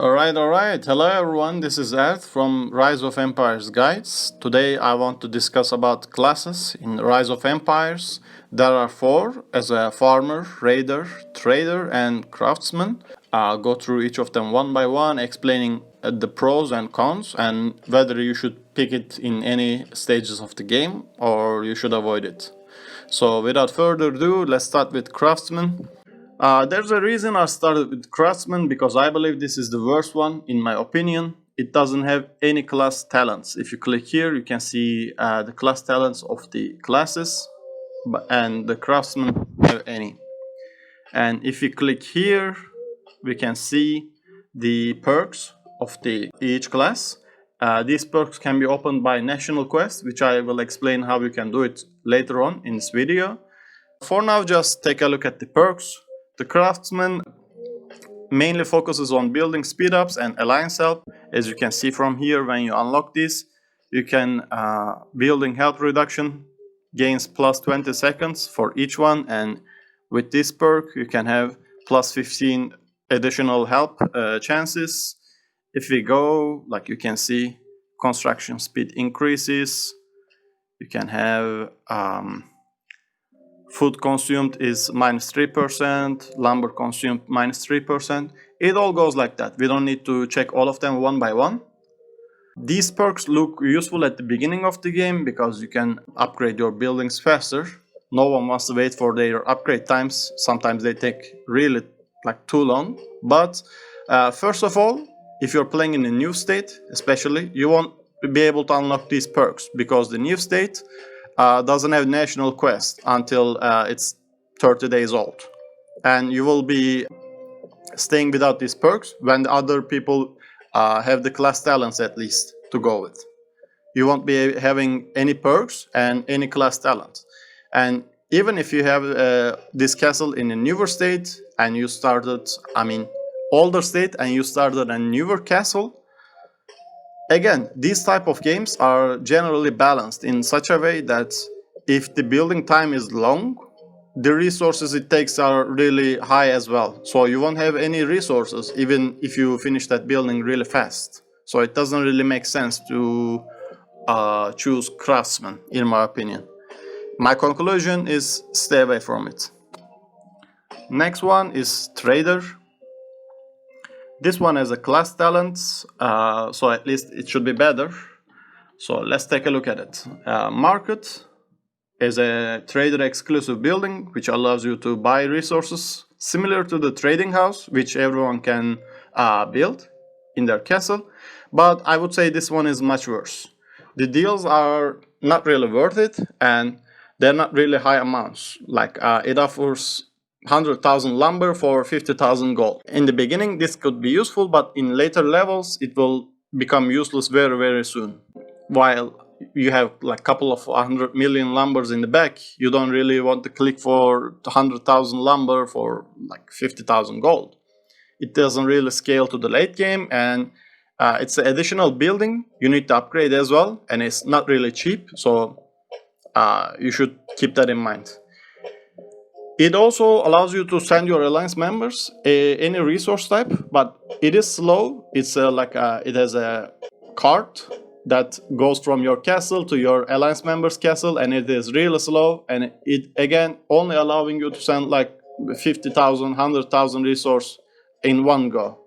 Alright. Hello everyone, this is Earth from Rise of Empires Guides. Today I want to discuss about classes in Rise of Empires. There are four, as a farmer, raider, trader and craftsman. I'll go through each of them one by one, explaining the pros and cons and whether you should pick it in any stages of the game or you should avoid it. So without further ado, let's start with craftsman. There's a reason I started with Craftsman, because I believe this is the worst one in my opinion. It doesn't have any class talents. If you click here, you can see the class talents of the classes, and the Craftsman have any. And if you click here, we can see the perks of each class. These perks can be opened by National Quest, which I will explain how you can do it later on in this video. For now, just take a look at the perks. The Craftsman mainly focuses on building speedups and alliance help. As you can see from here, when you unlock this, you can building health reduction gains plus 20 seconds for each one, and with this perk you can have plus 15 additional help chances. If we go, like you can see, construction speed increases. You can have food consumed is minus 3%, lumber consumed minus 3%. It all goes like that. We don't need to check all of them one by one. These perks look useful at the beginning of the game because you can upgrade your buildings faster. No one wants to wait for their upgrade times. Sometimes they take really too long. But first of all, if you're playing in a new state, especially, you won't be able to unlock these perks because the new state doesn't have National Quest until it's 30 days old. And you will be staying without these perks when the other people have the class talents at least to go with. You won't be having any perks and any class talent. And even if you have this castle in a newer state and you started, older state and you started a newer castle, again, these type of games are generally balanced in such a way that if the building time is long, the resources it takes are really high as well. So you won't have any resources even if you finish that building really fast. So it doesn't really make sense to choose Craftsman, in my opinion. My conclusion is stay away from it. Next one is Trader. This one has a class talent, so at least it should be better. So let's take a look at it. Market is a trader exclusive building which allows you to buy resources similar to the trading house, which everyone can build in their castle. But I would say this one is much worse. The deals are not really worth it and they're not really high amounts. It offers 100,000 lumber for 50,000 gold. In the beginning this could be useful, but in later levels it will become useless very, very soon. While you have a couple of 100 million lumbers in the back, you don't really want to click for 100,000 lumber for 50,000 gold. It doesn't really scale to the late game, and it's an additional building you need to upgrade as well, and it's not really cheap, so you should keep that in mind. It also allows you to send your alliance members any resource type, but it is slow. It's it has a cart that goes from your castle to your alliance members' castle, and it is really slow. And it again only allowing you to send 50,000, 100,000 resource in one go.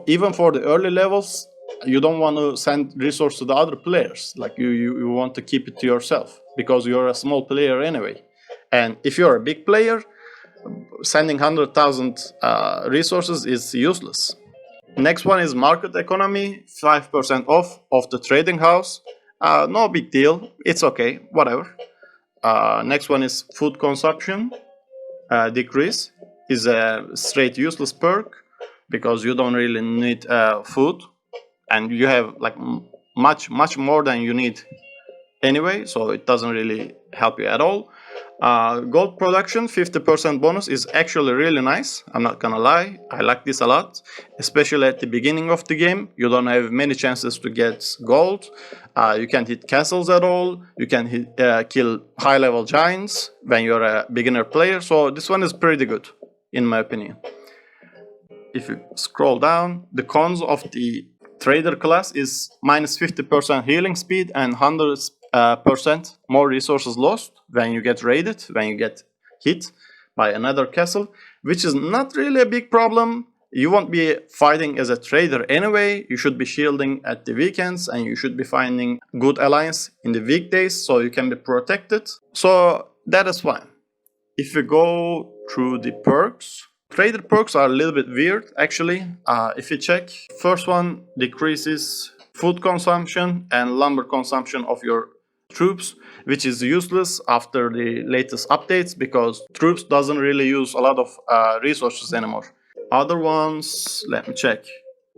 Even for the early levels, you don't want to send resource to the other players. You want to keep it to yourself because you're a small player anyway. And if you're a big player, sending 100,000 resources is useless. Next one is market economy, 5% off of the trading house. No big deal, it's okay, whatever. Next one is food consumption decrease, is a straight useless perk because you don't really need food and you have much more than you need anyway, so it doesn't really help you at all. Gold production 50% bonus is actually really nice. I'm not gonna lie, I like this a lot, especially at the beginning of the game. You don't have many chances to get gold. You can't hit castles at all. You can kill high level giants when you're a beginner player, so this one is pretty good in my opinion. if you scroll down, the cons of the trader class is minus 50% healing speed and 100% more resources lost when you get raided, when you get hit by another castle, which is not really a big problem. You won't be fighting as a trader anyway. You should be shielding at the weekends and you should be finding good alliance in the weekdays so you can be protected. So that is fine. If we go through the perks, trader perks are a little bit weird actually. If you check, first one decreases food consumption and lumber consumption of your troops, which is useless after the latest updates because troops doesn't really use a lot of resources anymore. Other ones, let me check.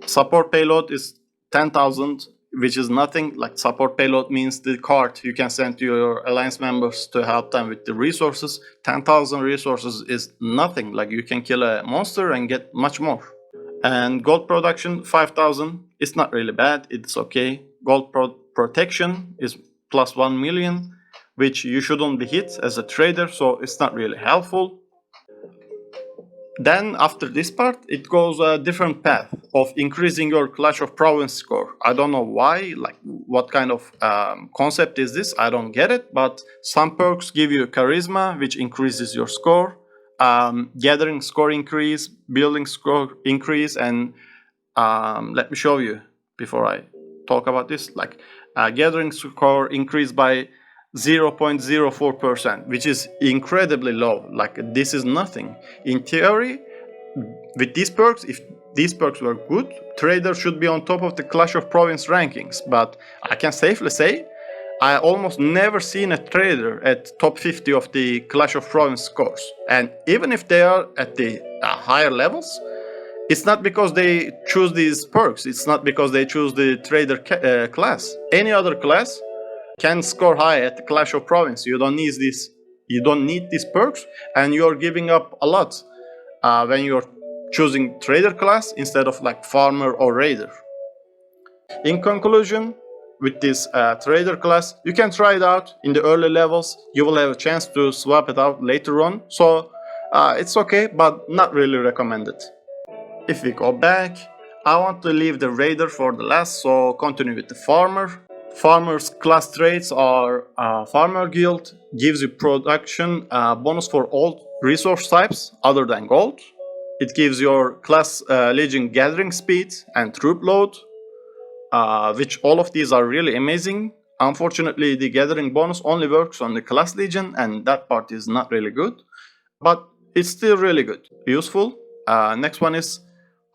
Support payload is 10,000, which is nothing. Like support payload means the card you can send to your alliance members to help them with the resources. 10,000 resources is nothing. Like you can kill a monster and get much more. And gold production 5,000 is not really bad. It's okay. Gold protection is plus 1 million, which you shouldn't be hit as a trader, so it's not really helpful. Then after this part, it goes a different path of increasing your Clash of Province score. I don't know why, like what kind of concept is this? I don't get it, but some perks give you charisma, which increases your score, gathering score increase, building score increase, and let me show you before I talk about this. Like gathering score increased by 0.04%, which is incredibly low. Like this is nothing. In theory, with these perks, if these perks were good, traders should be on top of the Clash of Province rankings. But I can safely say, I almost never seen a trader at top 50 of the Clash of Province scores. And even if they are at the higher levels, it's not because they choose these perks. It's not because they choose the trader class. Any other class can score high at the Clash of Province. You don't need this. You don't need these perks, and you're giving up a lot when you're choosing trader class instead of like farmer or raider. In conclusion, with this trader class, you can try it out in the early levels. You will have a chance to swap it out later on. So it's okay, but not really recommended. If we go back, I want to leave the raider for the last, so continue with the farmer. Farmer's class traits are Farmer Guild gives you production bonus for all resource types other than gold. It gives your class Legion gathering speed and troop load, which all of these are really amazing. Unfortunately, the gathering bonus only works on the class Legion, and that part is not really good. But it's still really good, useful. Next one is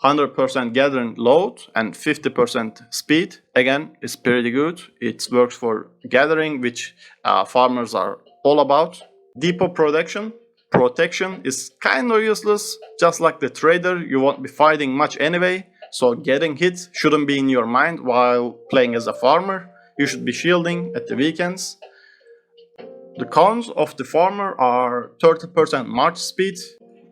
100% gathering load and 50% speed. Again, it's pretty good. It works for gathering, which farmers are all about. Depot protection is kind of useless. Just like the trader, you won't be fighting much anyway, so getting hit shouldn't be in your mind while playing as a farmer. You should be shielding at the weekends. The cons of the farmer are 30% march speed,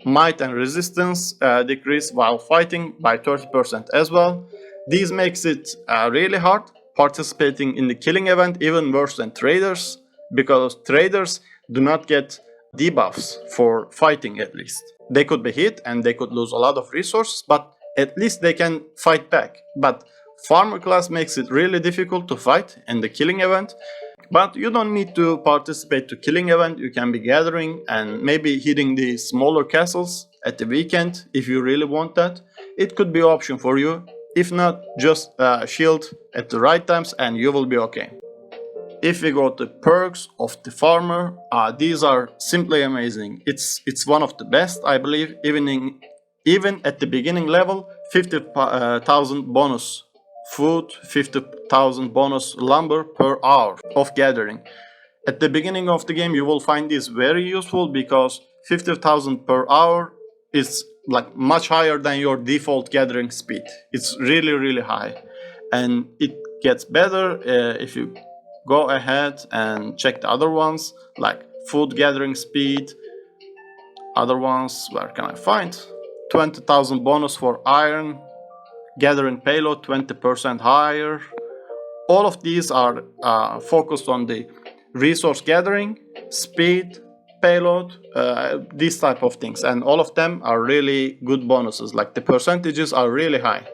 might and resistance decrease while fighting by 30% as well. This makes it really hard participating in the killing event, even worse than traders, because traders do not get debuffs for fighting. At least they could be hit and they could lose a lot of resources, but at least they can fight back. But farmer class makes it really difficult to fight in the killing event. But you don't need to participate to killing event. You can be gathering and maybe hitting the smaller castles at the weekend if you really want that. It could be an option for you. If not, just shield at the right times and you will be okay. If we go to perks of the farmer, these are simply amazing. It's one of the best, I believe. Even at the beginning level, 50,000 bonus food, 50,000 bonus lumber per hour of gathering. At the beginning of the game, you will find this very useful because 50,000 per hour is like much higher than your default gathering speed. It's really high, and it gets better if you go ahead and check the other ones like food gathering speed. Other ones, where can I find? 20,000 bonus for iron. Gathering payload 20% higher. All of these are focused on the resource gathering, speed, payload, these type of things, and all of them are really good bonuses. Like the percentages are really high.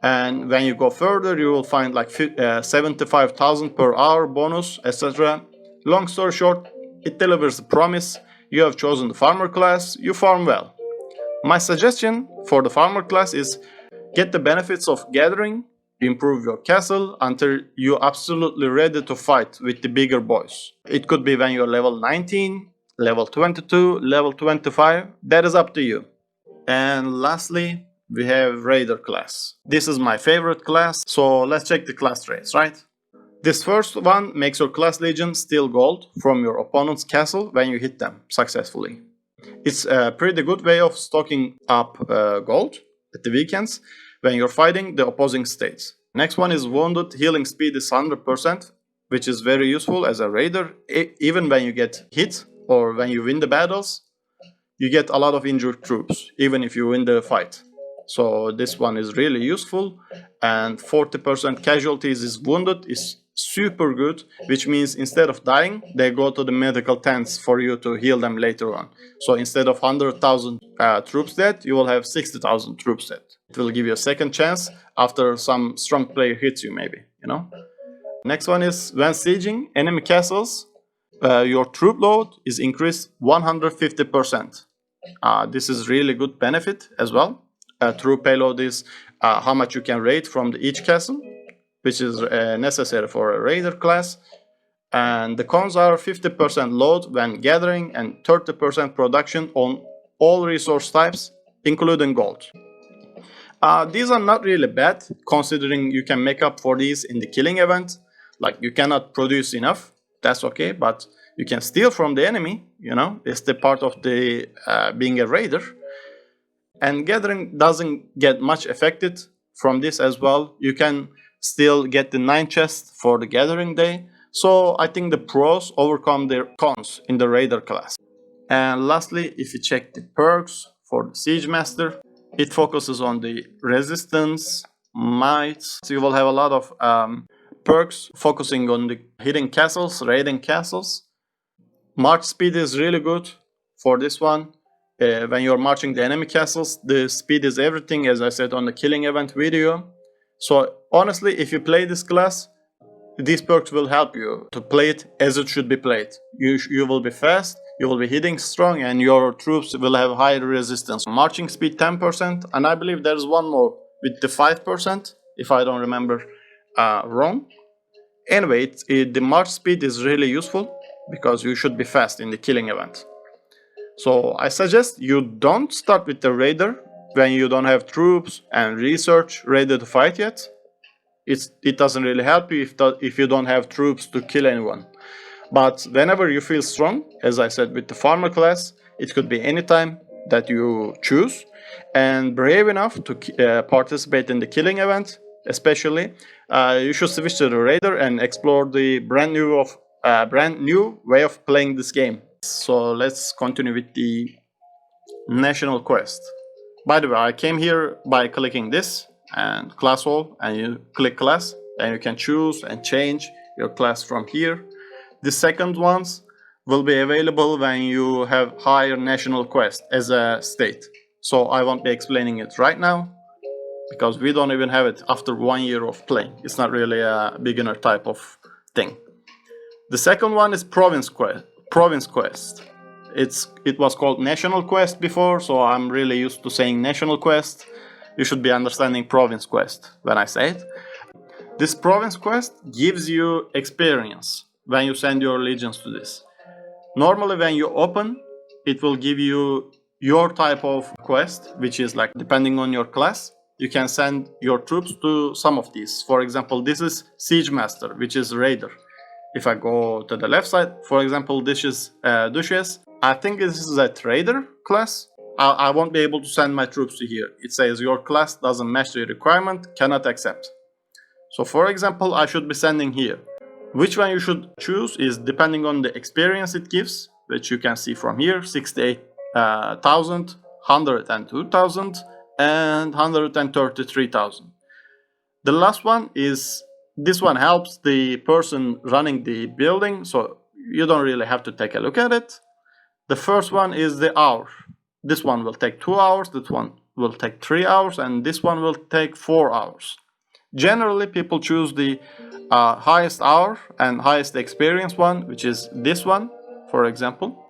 And when you go further, you will find like 75,000 per hour bonus, etc. Long story short, it delivers the promise. You have chosen the farmer class, you farm well. My suggestion for the farmer class is get the benefits of gathering, improve your castle until you're absolutely ready to fight with the bigger boys. It could be when you're level 19, level 22, level 25, that is up to you. And lastly, we have Raider class. This is my favorite class, so let's check the class traits, right? This first one makes your class legion steal gold from your opponent's castle when you hit them successfully. It's a pretty good way of stocking up gold at the weekends when you're fighting the opposing states. Next one is wounded healing speed is 100%, which is very useful as a raider. Even when you get hit or when you win the battles, you get a lot of injured troops, even if you win the fight. So this one is really useful, and 40% casualties is wounded is super good, which means instead of dying, they go to the medical tents for you to heal them later on. So instead of 100,000 troops dead, you will have 60,000 troops dead. It will give you a second chance after some strong player hits you, maybe, you know. Next one is when sieging enemy castles, your troop load is increased 150%. This is really good benefit as well. True payload is how much you can raid from each castle, which is necessary for a raider class. And the cons are 50% load when gathering and 30% production on all resource types, including gold. These are not really bad, considering you can make up for these in the killing event. Like you cannot produce enough, that's okay, but you can steal from the enemy, you know, it's the part of the being a raider. And gathering doesn't get much affected from this as well. You can still get the 9 chests for the gathering day. So I think the pros overcome their cons in the raider class. And lastly, if you check the perks for the siege master, it focuses on the resistance, might. So you will have a lot of perks focusing on the hitting castles, raiding castles. March speed is really good for this one. When you're marching the enemy castles, the speed is everything, as I said on the killing event video. So honestly, if you play this class, these perks will help you to play it as it should be played. You will be fast, you will be hitting strong, and your troops will have higher resistance. Marching speed 10%, and I believe there's one more with the 5%, if I don't remember wrong. Anyway, the march speed is really useful because you should be fast in the killing event. So I suggest you don't start with the raider when you don't have troops and research ready to fight yet. It doesn't really help you if you don't have troops to kill anyone. But whenever you feel strong, as I said with the farmer class, it could be any time that you choose, and brave enough to participate in the killing event, especially, you should switch to the raider and explore the brand new way of playing this game. So let's continue with the national quest. By the way, I came here by clicking this and class all, and you click class, and you can choose and change your class from here. The second ones will be available when you have higher national quest as a state. So I won't be explaining it right now because we don't even have it after 1 year of playing. It's not really a beginner type of thing. The second one is province quest. It was called national quest before, so I'm really used to saying national quest. You should be understanding province quest when I say it. This province quest gives you experience when you send your legions to this. Normally when you open, it will give you your type of quest, which is like depending on your class, you can send your troops to some of these. For example, this is Siege Master, which is Raider. If I go to the left side, for example, this is Duchess. I think this is a Trader class. I won't be able to send my troops to here. It says your class doesn't match the requirement, cannot accept. So for example, I should be sending here. Which one you should choose is depending on the experience it gives, which you can see from here, 68,000, 102,000, and 133,000. The last one is, this one helps the person running the building, so you don't really have to take a look at it. The first one is the hour. This one will take 2 hours, this one will take 3 hours, and this one will take 4 hours. Generally, people choose the highest hour and highest experience one, which is this one, for example.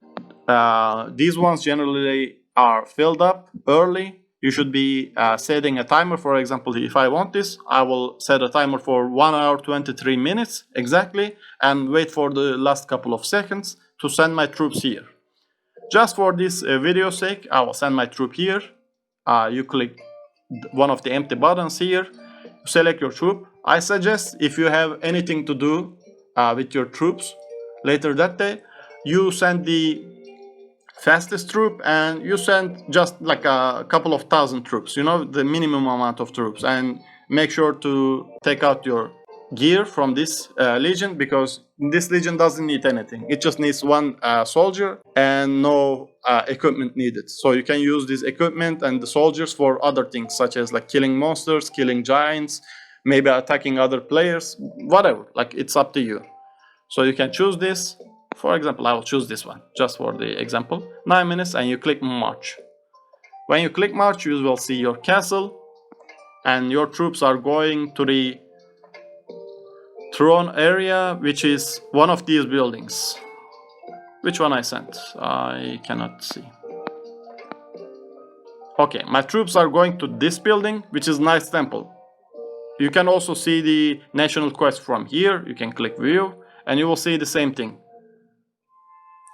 These ones generally are filled up early. You should be setting a timer. For example, if I want this, I will set a timer for 1 hour 23 minutes exactly and wait for the last couple of seconds to send my troops here. Just for this video sake, I will send my troop here. You click one of the empty buttons here, select your troop. I suggest if you have anything to do with your troops later that day, you send the fastest troop and you send just like a couple of thousand troops, you know, the minimum amount of troops, and make sure to take out your gear from this legion, because this legion doesn't need anything. It just needs one soldier and no equipment needed. So you can use this equipment and the soldiers for other things, such as like killing monsters, killing giants, maybe attacking other players, whatever. Like, it's up to you. So you can choose this. For example, I will choose this one just for the example. 9 minutes, and you click march. When you click march, you will see your castle, and your troops are going to the throne area, which is one of these buildings. Which one I sent? I cannot see. Okay, my troops are going to this building, which is Knight's Temple. You can also see the national quest from here. You can click view, and you will see the same thing.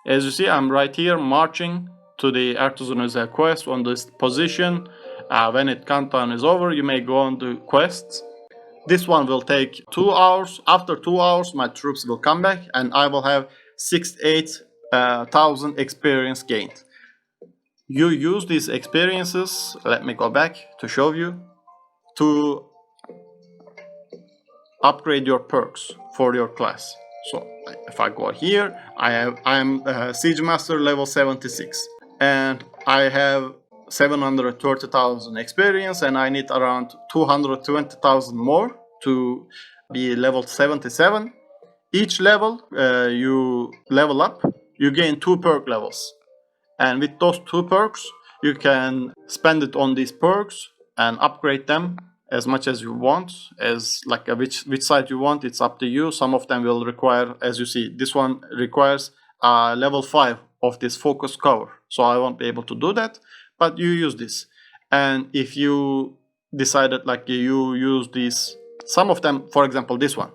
As you see, I'm right here marching to the Artisanal quest on this position. When it countdown is over, you may go on the quests. This one will take 2 hours. After 2 hours, my troops will come back, and I will have 68,000 experience gained. You use these experiences, let me go back to show you, to upgrade your perks for your class. So if I go here, I'm Siege Master level 76, and I have 730,000 experience, and I need around 220,000 more to be level 77. Each level you level up, you gain 2 perk levels, and with those 2 perks you can spend it on these perks and upgrade them as much as you want, as like which side you want. It's up to you. Some of them will require, as you see, this one requires level 5 of this focus cover, so I won't be able to do that, but you use this. And if you decided like you use these, some of them, for example this one,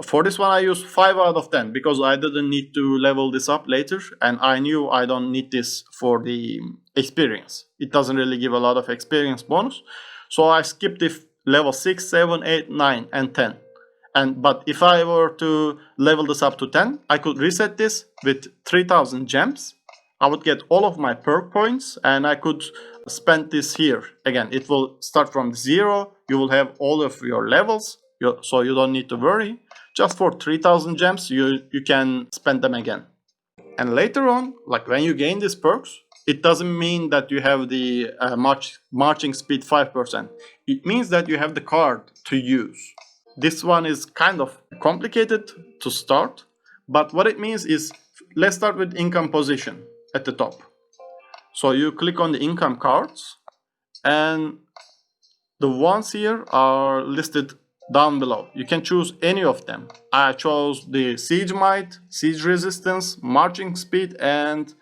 for this one I use 5 out of 10 because I didn't need to level this up later, and I knew I don't need this for the experience. It doesn't really give a lot of experience bonus, so I skipped the level 6, 7, 8, 9 and 10. But if I were to level this up to 10, I could reset this with 3000 gems. I would get all of my perk points, and I could spend this here. Again, it will start from 0. You will have all of your levels, so you don't need to worry. Just for 3000 gems, you can spend them again. And later on, like when you gain these perks, it doesn't mean that you have the marching speed 5%. It means that you have the card to use. This one is kind of complicated to start, but what it means is, let's start with income position at the top. So you click on the income cards, and the ones here are listed down below. You can choose any of them. I chose the Siege Might, Siege Resistance, Marching Speed, and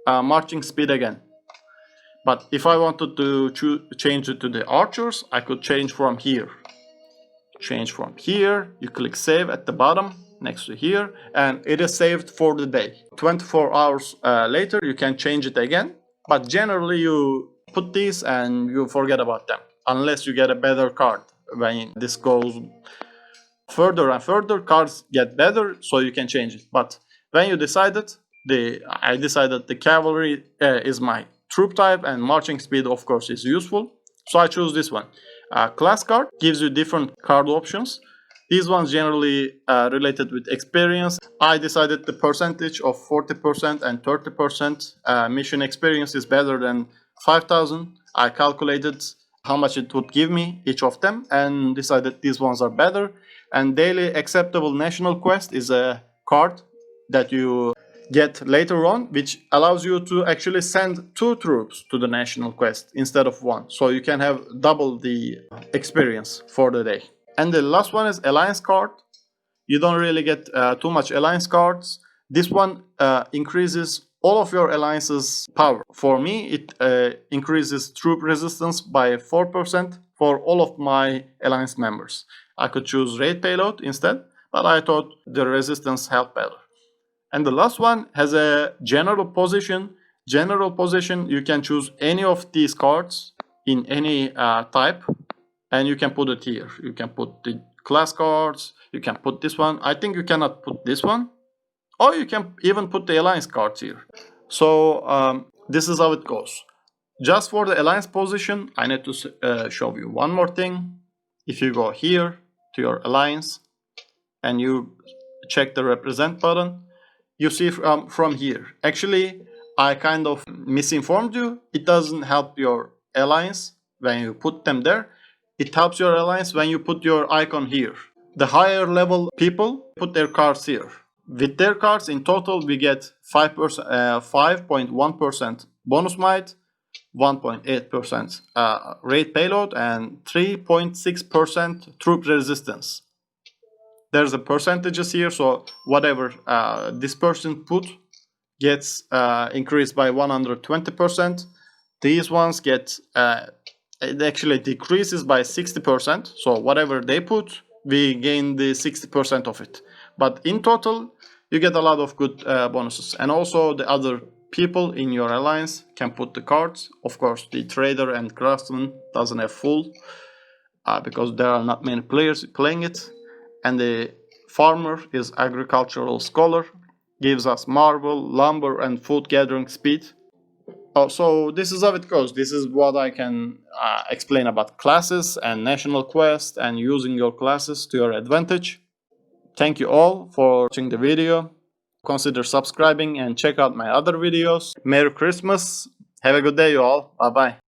Marching Speed again. But if I wanted to change it to the archers, I could change from here. Change from here, you click save at the bottom next to here, and it is saved for the day. 24 hours later you can change it again, but generally you put these and you forget about them unless you get a better card. When this goes further and further, cards get better, so you can change it. But when you decided, I decided the cavalry is my troop type, and marching speed of course is useful, so I choose this one. Class card gives you different card options. These ones generally related with experience. I decided the percentage of 40% and 30% mission experience is better than 5000. I calculated how much it would give me each of them and decided these ones are better. And daily acceptable national quest is a card that you get later on, which allows you to actually send 2 troops to the national quest instead of 1. So you can have double the experience for the day. And the last one is alliance card. You don't really get too much alliance cards. This one increases all of your alliance's power. For me, it increases troop resistance by 4% for all of my alliance members. I could choose raid payload instead, but I thought the resistance helped better. And the last one has a general position. General position, you can choose any of these cards in any type, and you can put it here. You can put the class cards, you can put this one. I think you cannot put this one, or you can even put the alliance cards here. So this is how it goes. Just for the alliance position, I need to show you one more thing. If you go here to your alliance and you check the represent button, you see from here. Actually, I kind of misinformed you. It doesn't help your alliance when you put them there. It helps your alliance when you put your icon here. The higher level people put their cards here. With their cards in total, we get 5.1% bonus might, 1.8% raid payload, and 3.6% troop resistance. There's the percentages here, so whatever this person put gets increased by 120%. These ones get it actually decreases by 60%. So whatever they put, we gain the 60% of it. But in total, you get a lot of good bonuses. And also the other people in your alliance can put the cards. Of course, the trader and craftsman doesn't have full because there are not many players playing it. And the farmer is agricultural scholar, gives us marble, lumber, and food gathering speed. So this is how it goes. This is what I can explain about classes and national quest and using your classes to your advantage. Thank you all for watching the video. Consider subscribing and check out my other videos. Merry Christmas. Have a good day, you all. Bye bye.